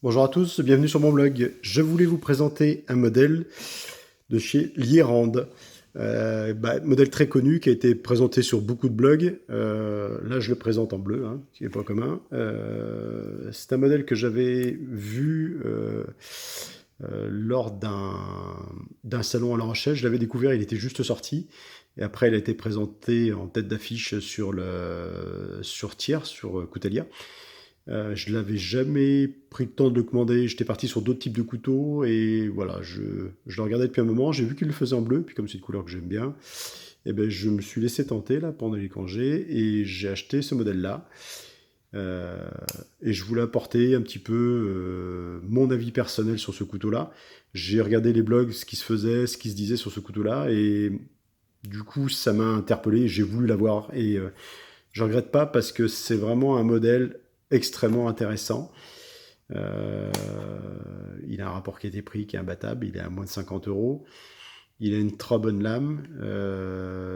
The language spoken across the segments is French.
Bonjour à tous, bienvenue sur mon blog. Je voulais vous présenter un modèle de chez Lierand. Modèle très connu qui a été présenté sur beaucoup de blogs. Là, je le présente en bleu, hein, qui n'est pas commun. C'est un modèle que j'avais vu lors d'un salon à La Rochelle. Je l'avais découvert, il était juste sorti. Et après, il a été présenté en tête d'affiche sur Tier, sur Coutelia. Je l'avais jamais pris le temps de le commander. J'étais parti sur d'autres types de couteaux et voilà, je le regardais depuis un moment. J'ai vu qu'il le faisait en bleu, puis comme c'est une couleur que j'aime bien, et ben je me suis laissé tenter là pendant les congés et j'ai acheté ce modèle-là. Euh, et je voulais apporter un petit peu mon avis personnel sur ce couteau-là. J'ai regardé les blogs, ce qui se faisait, ce qui se disait sur ce couteau-là et du coup ça m'a interpellé. J'ai voulu l'avoir et je regrette pas parce que c'est vraiment un modèle extrêmement intéressant. Euh, il a un rapport qualité-prix qui est imbattable, il est à moins de 50 euros. Il a une très bonne lame,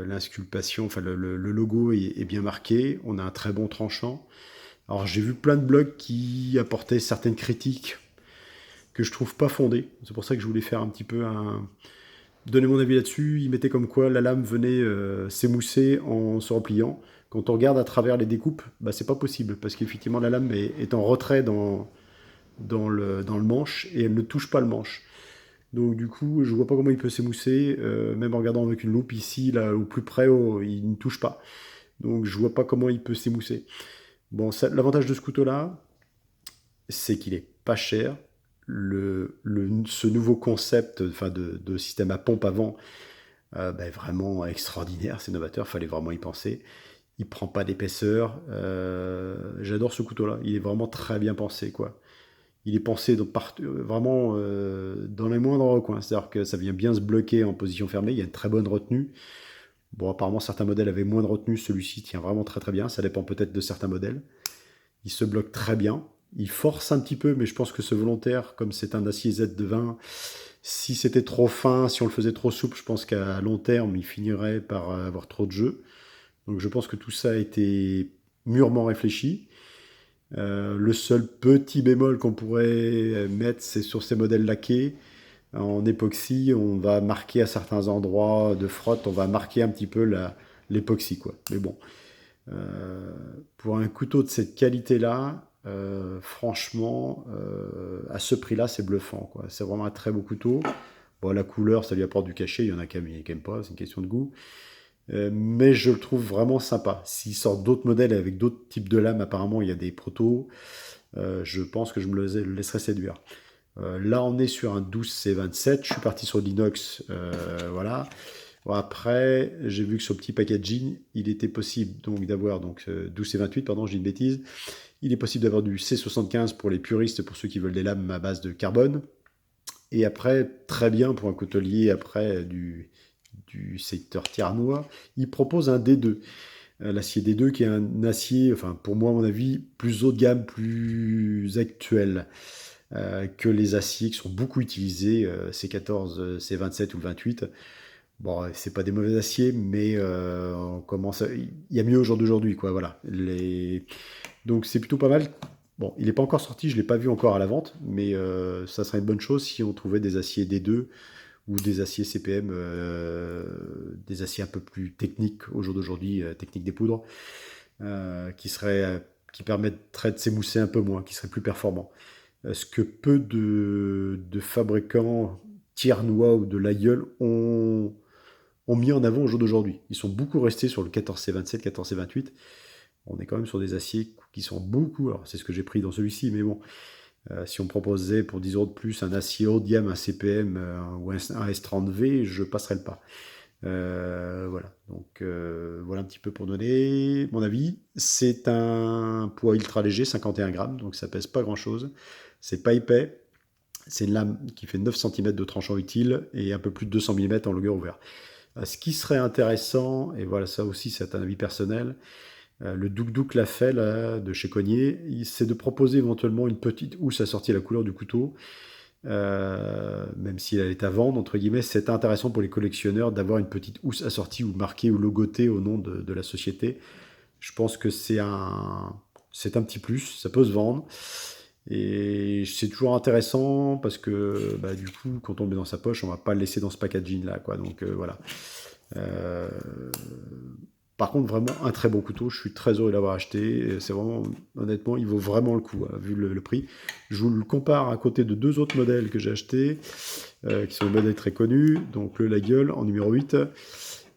l'insculptation, enfin le logo est bien marqué, on a un très bon tranchant. Alors j'ai vu plein de blogs qui apportaient certaines critiques que je trouve pas fondées. C'est pour ça que je voulais faire un petit peu donner mon avis là-dessus. Il mettait comme quoi la lame venait s'émousser en se repliant. Quand on regarde à travers les découpes, bah, c'est pas possible parce qu'effectivement la lame est en retrait dans le manche et elle ne touche pas le manche. Donc du coup, je vois pas comment il peut s'émousser, même en regardant avec une loupe ici, là, au plus près, il ne touche pas. Donc je vois pas comment il peut s'émousser. Bon, l'avantage de ce couteau-là, c'est qu'il est pas cher. Ce nouveau concept enfin, de système à pompe avant vraiment extraordinaire, c'est novateur, fallait vraiment y penser. Il prend pas d'épaisseur. J'adore ce couteau-là, il est vraiment très bien pensé, quoi. Il est pensé vraiment dans les moindres recoins, c'est-à-dire que ça vient bien se bloquer en position fermée, il y a une très bonne retenue. Bon, apparemment, certains modèles avaient moins de retenue, celui-ci tient vraiment très très bien, ça dépend peut-être de certains modèles. Il se bloque très bien, il force un petit peu, mais je pense que c'est volontaire, comme c'est un acier Z20. Si c'était trop fin, si on le faisait trop souple, je pense qu'à long terme, il finirait par avoir trop de jeu. Donc je pense que tout ça a été mûrement réfléchi. Le seul petit bémol qu'on pourrait mettre, c'est sur ces modèles laqués. En époxy, on va marquer à certains endroits de frotte, on va marquer un petit peu l'époxy, quoi. Mais bon, euh, pour un couteau de cette qualité-là, franchement, à ce prix-là, c'est bluffant, quoi. C'est vraiment un très beau couteau. Bon, la couleur, ça lui apporte du cachet. Il y en a qui aiment pas, c'est une question de goût. Mais je le trouve vraiment sympa. S'il sort d'autres modèles avec d'autres types de lames, apparemment, il y a des protos. Je pense que je me le laisserai séduire. Là, on est sur un 12C27. Je suis parti sur l'inox. Voilà. Bon, après, j'ai vu que sur le petit packaging, il était possible donc d'avoir 12C28, pardon, je dis une bêtise. Il est possible d'avoir du C75 pour les puristes, pour ceux qui veulent des lames à base de carbone. Et après, très bien pour un coutelier après du secteur tiernois, il propose un D2. L'acier D2 qui est un acier, enfin pour moi à mon avis, plus haut de gamme, plus actuel que les aciers qui sont beaucoup utilisés, C14, C27 ou le 28. Bon, c'est pas des mauvais aciers, mais il y a mieux au jour d'aujourd'hui, quoi. Voilà. Donc c'est plutôt pas mal. Bon, il n'est pas encore sorti, je ne l'ai pas vu encore à la vente, mais ça serait une bonne chose si on trouvait des aciers D2 ou des aciers CPM, des aciers un peu plus techniques au jour d'aujourd'hui, techniques des poudres, qui permettraient de s'émousser un peu moins, qui seraient plus performants. Ce que peu de fabricants tiernois ou de l'aïeul ont mis en avant au jour d'aujourd'hui. Ils sont beaucoup restés sur le 14C27, 14C28. On est quand même sur des aciers qui sont beaucoup, alors c'est ce que j'ai pris dans celui-ci, mais bon, si on me proposait pour 10 euros de plus un acier haut de gamme, un CPM ou un S30V, je passerais le pas. Voilà, donc voilà un petit peu pour donner mon avis. C'est un poids ultra léger, 51 grammes, donc ça pèse pas grand-chose. C'est pas épais. C'est une lame qui fait 9 cm de tranchant utile et un peu plus de 200 mm en longueur ouverte. Ce qui serait intéressant, et voilà ça aussi c'est un avis personnel, le Douk l'a fait là, de chez Cognier, c'est de proposer éventuellement une petite housse assortie à la couleur du couteau, même si elle est à vendre, entre guillemets, c'est intéressant pour les collectionneurs d'avoir une petite housse assortie ou marquée ou logotée au nom de la société. Je pense que c'est un petit plus, ça peut se vendre. Et c'est toujours intéressant parce que bah, du coup, quand on le met dans sa poche, on va pas le laisser dans ce packaging là, quoi. Donc voilà. Euh, Par contre, vraiment un très bon couteau. Je suis très heureux de l'avoir acheté. C'est vraiment, honnêtement, il vaut vraiment le coup, hein, vu le prix. Je vous le compare à côté de deux autres modèles que j'ai achetés, qui sont des modèles très connus. Donc le La Gueule en numéro 8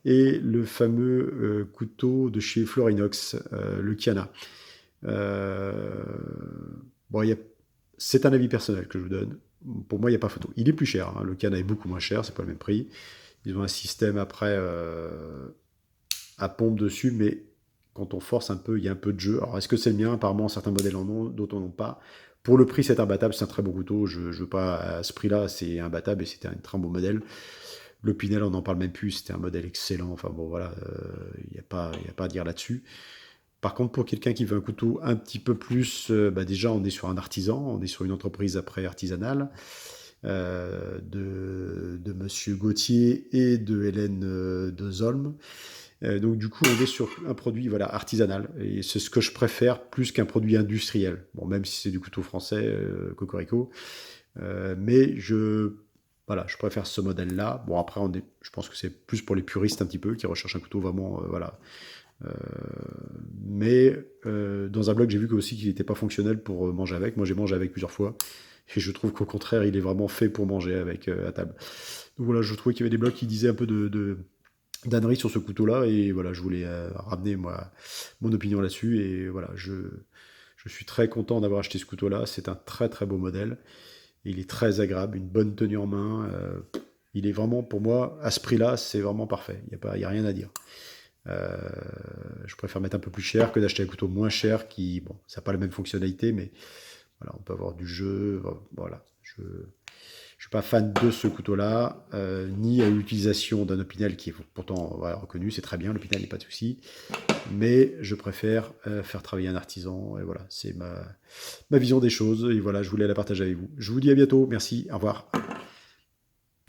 et le fameux couteau de chez Florinox, le Kiana. Euh, bon, c'est un avis personnel que je vous donne. Pour moi, il n'y a pas photo. Il est plus cher, hein. Le Kiana est beaucoup moins cher, c'est pas le même prix. Ils ont un système après à pompe dessus, mais quand on force un peu, il y a un peu de jeu. Alors, est-ce que c'est le mien? Apparemment, certains modèles en ont, d'autres en ont pas. Pour le prix, c'est imbattable, c'est un très bon couteau. Je veux pas, à ce prix-là, c'est imbattable et c'était un très bon modèle. Le Pinel, on n'en parle même plus, c'était un modèle excellent. Enfin bon, voilà, il n'y a pas à dire là-dessus. Par contre, pour quelqu'un qui veut un couteau un petit peu plus, bah déjà, on est sur un artisan, on est sur une entreprise après artisanale de Monsieur Gauthier et de Hélène de Zolm. Donc du coup, on est sur un produit voilà, artisanal. Et c'est ce que je préfère plus qu'un produit industriel. Bon, même si c'est du couteau français, Cocorico. Mais voilà, je préfère ce modèle-là. Bon, après, je pense que c'est plus pour les puristes un petit peu, qui recherchent un couteau vraiment, voilà. Euh, mais dans un blog, j'ai vu aussi qu'il n'était pas fonctionnel pour manger avec. Moi, j'ai mangé avec plusieurs fois. Et je trouve qu'au contraire, il est vraiment fait pour manger avec à table. Donc voilà, je trouvais qu'il y avait des blogs qui disaient un peu de d'ânerie sur ce couteau-là. Et voilà, je voulais ramener moi, mon opinion là-dessus. Et voilà, je suis très content d'avoir acheté ce couteau-là. C'est un très très beau modèle. Il est très agréable, une bonne tenue en main. Il est vraiment, pour moi, à ce prix-là, c'est vraiment parfait. Il y a rien à dire. Euh, je préfère mettre un peu plus cher que d'acheter un couteau moins cher qui, bon, ça n'a pas la même fonctionnalité, mais voilà, on peut avoir du jeu. Voilà. Je ne suis pas fan de ce couteau-là, ni à l'utilisation d'un Opinel qui est pourtant voilà, reconnu, c'est très bien, l'Opinel, il n'y a pas de souci. Mais je préfère faire travailler un artisan. Et voilà, c'est ma vision des choses. Et voilà, je voulais la partager avec vous. Je vous dis à bientôt. Merci. Au revoir.